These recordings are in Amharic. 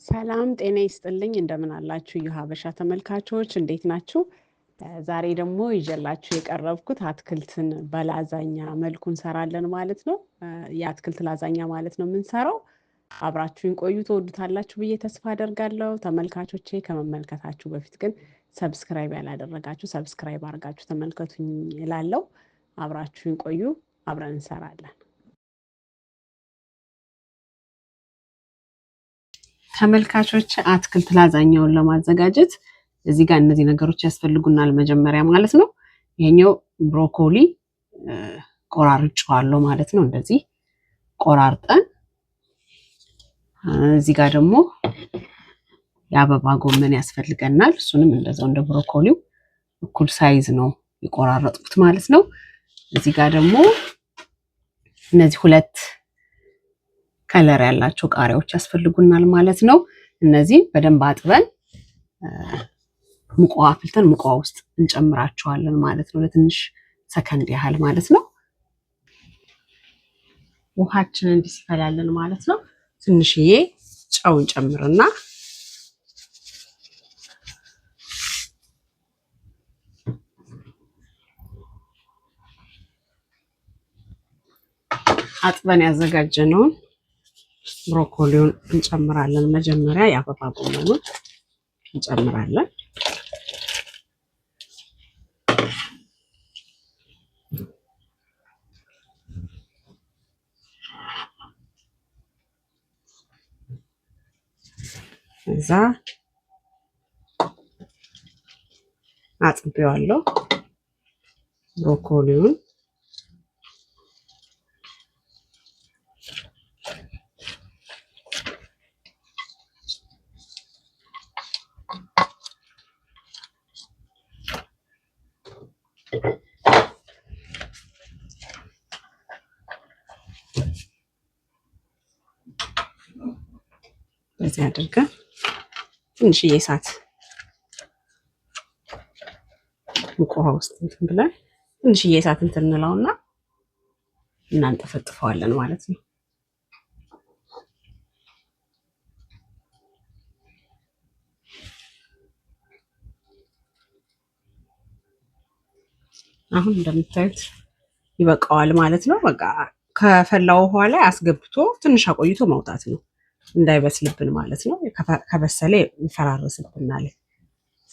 ሰላም ጤና ይስጥልኝ እንደምን አላችሁ የሀበሻ ተመልካቾች እንዴት ናችሁ? ዛሬ ደግሞ ይዤላችሁ የቀረብኩት አትክልትን በላዛኛ መልኩ እንሰራለን ማለት ነው። የአትክልት ላዛኛ ማለት ነው የምንሰራው። አብራችሁን ቆዩ ትወዱታላችሁ ብዬ ተስፋ አደርጋለሁ። ተመልካቾቼ ከመመልከታችሁ በፊት ግን ሰብስክራይብ ያላደረጋችሁ ሰብስክራይብ አድርጋችሁ ተመልከቱኝ እላለሁ። አብራችሁን ቆዩ አብረን እንሰራለን። ተመልካቾች አትክልት ላዛኛውን ለማዘጋጀት እዚህ ጋር እነዚህ ነገሮች ያስፈልጉናል መጀመሪያ ማለት ነው። ይሄኛው ብሮኮሊ ቆራርጬዋለሁ ማለት ነው። እንደዚህ ቆራርጠን እዚህ ጋር ደግሞ የአበባ ጎመን ያስፈልገናል። እሱንም እንደዛው እንደ ብሮኮሊው እኩል ሳይዝ ነው የቆራረጥኩት ማለት ነው። እዚህ ጋር ደግሞ እነዚህ ሁለት ከለር ያላቸው ቃሪያዎች ያስፈልጉናል ማለት ነው። እነዚህ በደንብ አጥበን ሙቀዋ አፍልተን ሙቀዋ ውስጥ እንጨምራቸዋለን ማለት ነው። ለትንሽ ሰከንድ ያህል ማለት ነው። ውሃችንን እንዲፈላልን ማለት ነው። ትንሽዬ ጨው እንጨምርና አጥበን ያዘጋጀነውን ብሮኮሊውን እንጨምራለን። መጀመሪያ የአበባ ጎመኑን እንጨምራለን። እዛ አጥቤዋለሁ ብሮኮሊውን በዚህ አድርገን ትንሽዬ እሳት ሙቅ ውሃ ውስጥ እንትን ብለን ትንሽዬ እሳት እንትን እንለውና እናንጠፈጥፈዋለን ማለት ነው። አሁን እንደምታዩት ይበቃዋል ማለት ነው። በቃ ከፈላው ውሃ ላይ አስገብቶ ትንሽ አቆይቶ ማውጣት ነው እንዳይበስልብን ማለት ነው። ከበሰለ ይፈራረስብናል።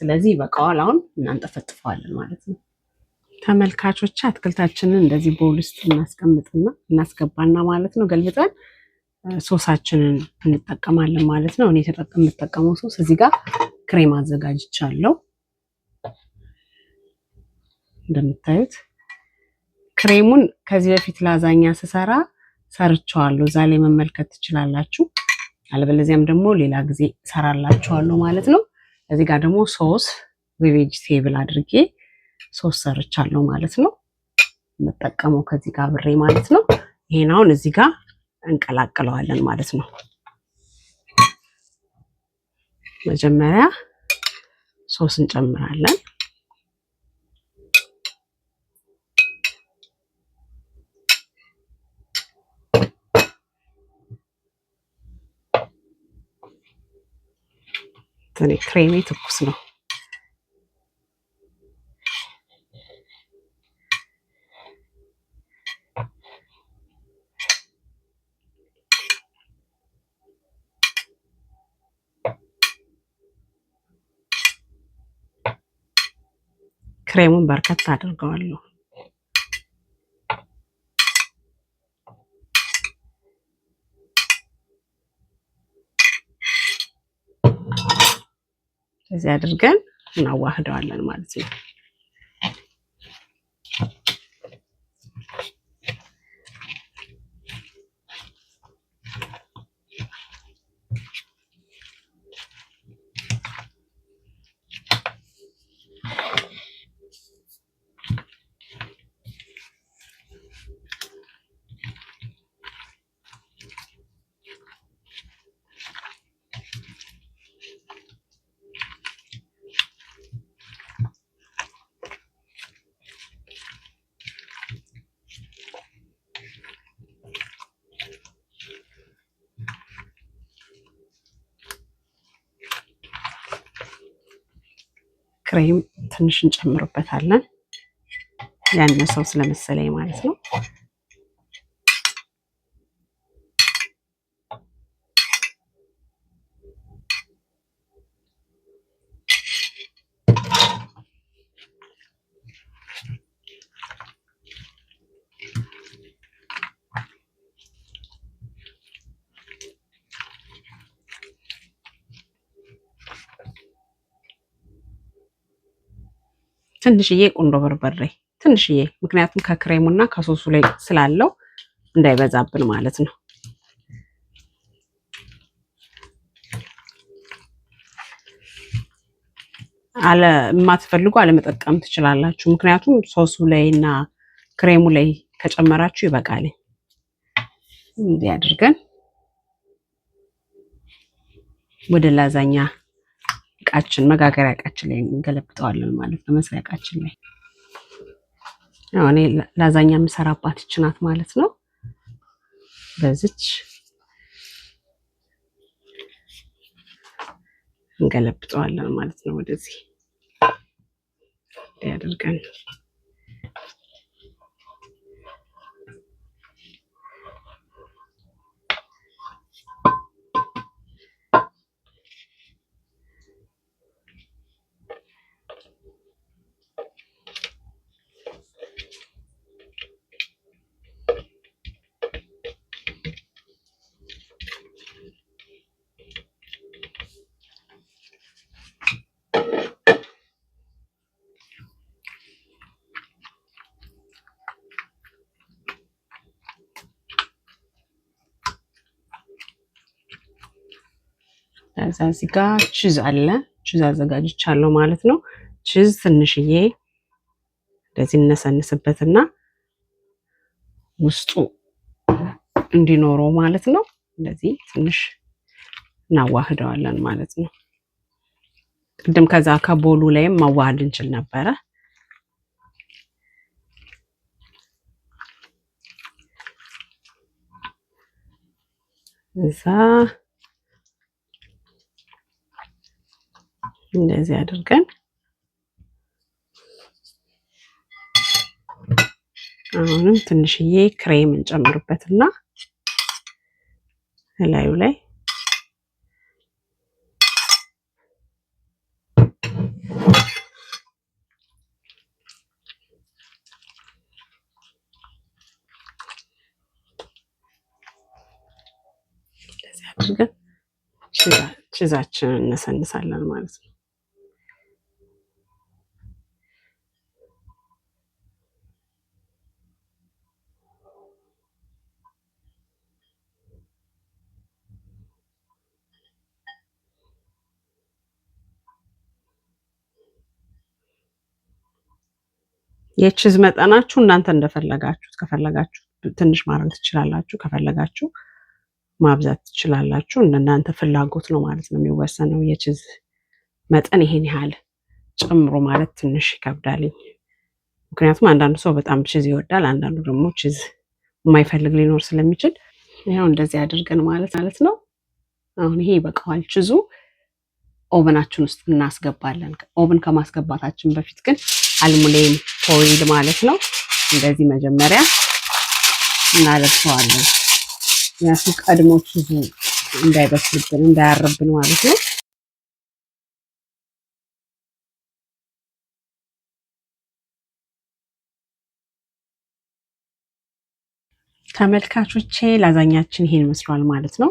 ስለዚህ ይበቃዋል። አሁን እናንጠፈጥፈዋለን ማለት ነው። ተመልካቾች አትክልታችንን እንደዚህ ቦል ውስጥ እናስገባና ማለት ነው ገልብጠን ሶሳችንን እንጠቀማለን ማለት ነው። እኔ የምጠቀመው ሶስ እዚህ ጋር ክሬም አዘጋጅቻለሁ። እንደምታዩት ክሬሙን ከዚህ በፊት ላዛኛ ስሰራ ሰርቻለሁ። እዛ ላይ መመልከት ትችላላችሁ። አለበለዚያም ደግሞ ሌላ ጊዜ ሰራላችኋለሁ ማለት ነው። እዚህ ጋር ደግሞ ሶስ ቬጂቴብል አድርጌ ሶስ ሰርቻለሁ ማለት ነው። የምጠቀመው ከዚህ ጋር ብሬ ማለት ነው። ይሄን አሁን እዚህ ጋር እንቀላቅለዋለን ማለት ነው። መጀመሪያ ሶስ እንጨምራለን። ክሬሜ ትኩስ ነው። ክሬሙን በርከት አድርገዋለሁ። እዚህ አድርገን እናዋህደዋለን ማለት ነው። ክሬም ትንሽ እንጨምርበታለን ያነሰው ስለመሰለኝ ማለት ነው። ትንሽዬ ቁንዶ በርበሬ ትንሽዬ፣ ምክንያቱም ከክሬሙና ከሶሱ ላይ ስላለው እንዳይበዛብን ማለት ነው። የማትፈልጉ አለመጠቀም ትችላላችሁ። ምክንያቱም ሶሱ ላይ እና ክሬሙ ላይ ከጨመራችሁ ይበቃል። እንዲህ አድርገን ወደ ላዛኛ እቃችን መጋገሪያ እቃችን ላይ እንገለብጠዋለን ማለት ነው። መስሪያ እቃችን ላይ እኔ ላዛኛ የምሰራባት ይች ናት ማለት ነው። በዚች እንገለብጠዋለን ማለት ነው። ወደዚህ ያደርገን እዚህ ጋር ቺዝ አለ። ቺዝ አዘጋጅቻለሁ ማለት ነው። ቺዝ ትንሽዬ እንደዚህ እነሰንስበትና ውስጡ እንዲኖረው ማለት ነው። እንደዚህ ትንሽ እናዋህደዋለን ማለት ነው። ቅድም ከዛ ከቦሉ ላይም ማዋሃድ እንችል ነበረ። እዛ እንደዚህ አድርገን አሁንም ትንሽዬ ክሬም እንጨምርበትና እላዩ ላይ እንደዚህ አድርገን ቺዛችንን እነሰንሳለን ማለት ነው። የቺዝ መጠናችሁ እናንተ እንደፈለጋችሁት፣ ከፈለጋችሁ ትንሽ ማድረግ ትችላላችሁ፣ ከፈለጋችሁ ማብዛት ትችላላችሁ። እናንተ ፍላጎት ነው ማለት ነው የሚወሰነው። የቺዝ መጠን ይሄን ያህል ጨምሮ ማለት ትንሽ ይከብዳል። ምክንያቱም አንዳንዱ ሰው በጣም ቺዝ ይወዳል፣ አንዳንዱ ደግሞ ቺዝ የማይፈልግ ሊኖር ስለሚችል ይሄው እንደዚህ አድርገን ማለት ነው። አሁን ይሄ ይበቃዋል ቺዙ። ኦቨናችን ውስጥ እናስገባለን። ኦቨን ከማስገባታችን በፊት ግን አልሙኒየም ፎይል ማለት ነው እንደዚህ መጀመሪያ እናለብሰዋለን። ያሱ ቀድሞ ቺዙ እንዳይበስልብን እንዳያርብን ማለት ነው። ተመልካቾቼ ላዛኛችን ይሄን መስሏል ማለት ነው።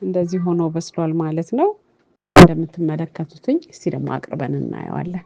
እንደዚህ ሆኖ በስሏል ማለት ነው። እንደምትመለከቱትኝ እስቲ ደግሞ አቅርበን እናየዋለን።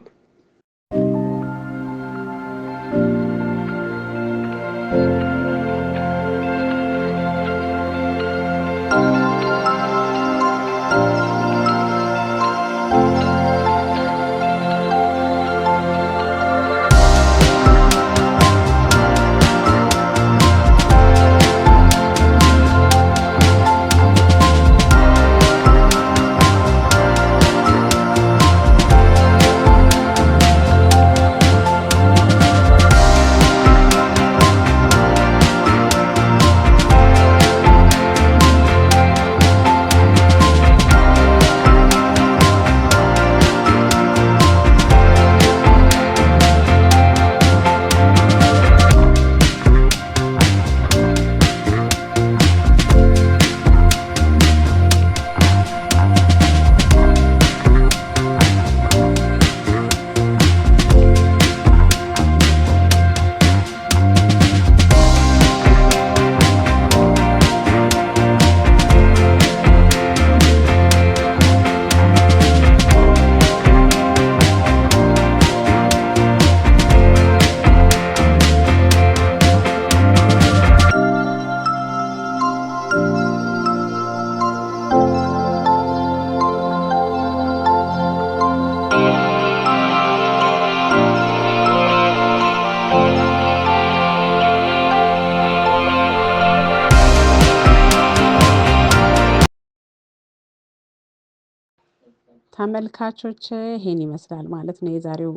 ተመልካቾች ይሄን ይመስላል ማለት ነው የዛሬው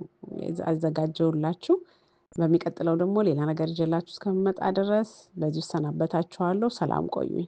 አዘጋጀውላችሁ። በሚቀጥለው ደግሞ ሌላ ነገር ይዤላችሁ እስከምመጣ ድረስ በዚሁ እሰናበታችኋለሁ። ሰላም ቆዩኝ።